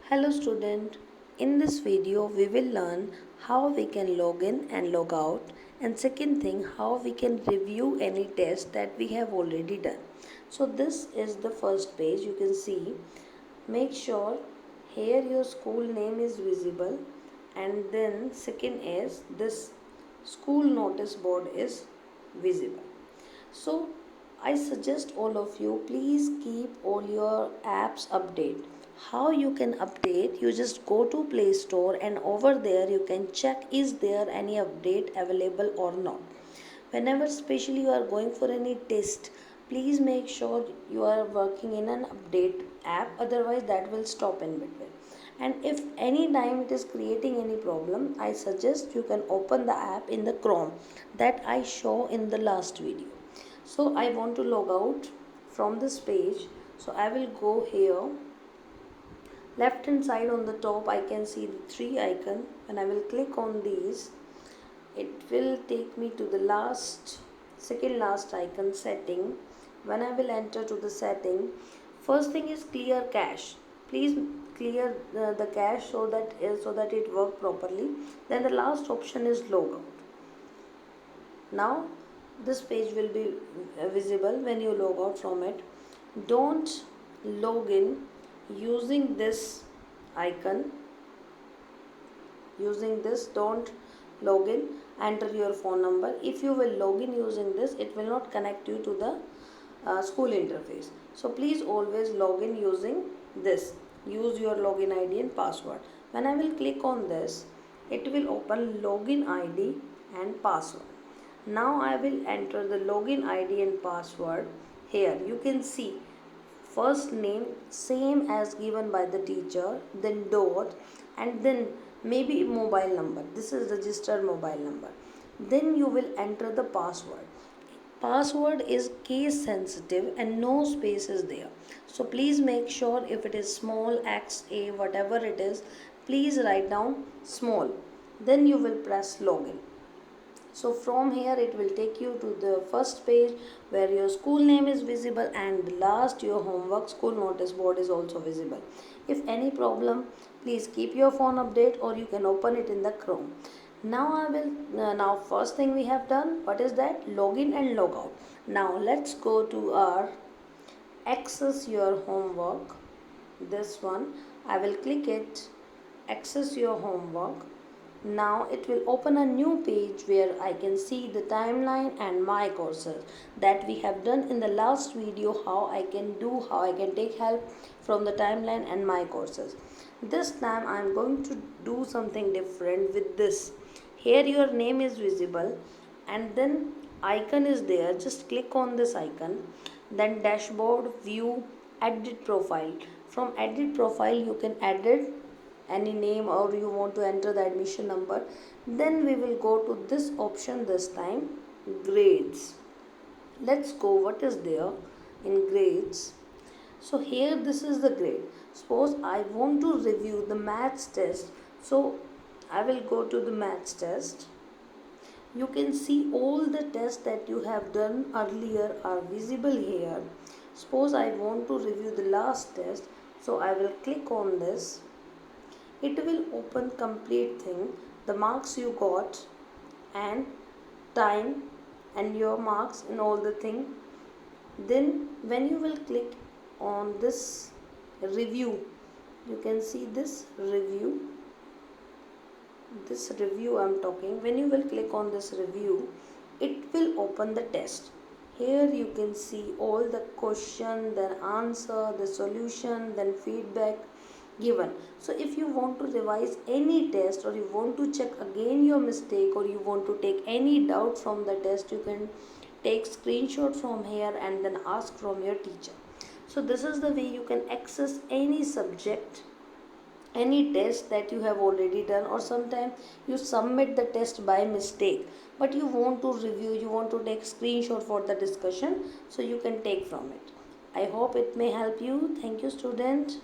Hello student, in this video we will learn how we can log in and log out, and second thing how we can review any test that we have already done. So this is the first page. You can see, make sure here your school name is visible, and then second is this school notice board is visible. So I suggest all of you, please keep all your apps update. How you can update? You just go to Play Store and over there you can check is there any update available or not. Whenever especially you are going for any test, please make sure you are working in an update app, otherwise that will stop in between. And if any time it is creating any problem, I suggest you can open the app in the Chrome that I show in the last video. So I want to log out from this page, so I will go here. Left hand side on the top I can see the three icon. When I will click on these, it will take me to the second last icon, setting. When I will enter to the setting, first thing is clear cache. Please clear the cache so that it work properly. Then the last option is logout. Now this page will be visible when you log out from it. Don't log in using this icon. Using this, don't log in, enter your phone number. If you will log in using this, it will not connect you to the school interface. So please always log in using this. Use your login ID and password. When I will click on this, it will open login ID and password. Now I will enter the login ID and password. Here you can see first name same as given by the teacher, then dot, and then maybe mobile number. This is registered mobile number. Then you will enter the password. Password is case sensitive and no space is there. So please make sure if it is small XA whatever it is, please write down small. Then you will press login. So from here it will take you to the first page where your school name is visible, and last your homework school notice board is also visible. If any problem, please keep your phone update or you can open it in the Chrome. Now first thing we have done, what is that? Login and logout. Now let's go to our access your homework. This one I will click it, access your homework. Now it will open a new page where I can see the timeline and my courses that we have done in the last video, how I can take help from the timeline and my courses. This time I am going to do something different with this. Here your name is visible and then icon is there. Just click on this icon, then dashboard, view, edit profile. From edit profile you can edit any name or you want to enter the admission number. Then we will go to this option, this time grades. Let's go what is there in grades. So here this is the grade. Suppose I want to review the maths test, so I will go to the maths test. You can see all the tests that you have done earlier are visible here. Suppose I want to review the last test, so I will click on this. It will open complete thing, the marks you got and time and your marks and all the thing. Then when you will click on this review, you can see this review I'm talking. When you will click on this review, it will open the test. Here you can see all the question, then answer, the solution, then feedback given. So if you want to revise any test or you want to check again your mistake or you want to take any doubt from the test, you can take screenshot from here and then ask from your teacher. So this is the way you can access any subject, any test that you have already done, or sometimes you submit the test by mistake but you want to review, you want to take screenshot for the discussion, so you can take from it. I hope it may help you. Thank you student.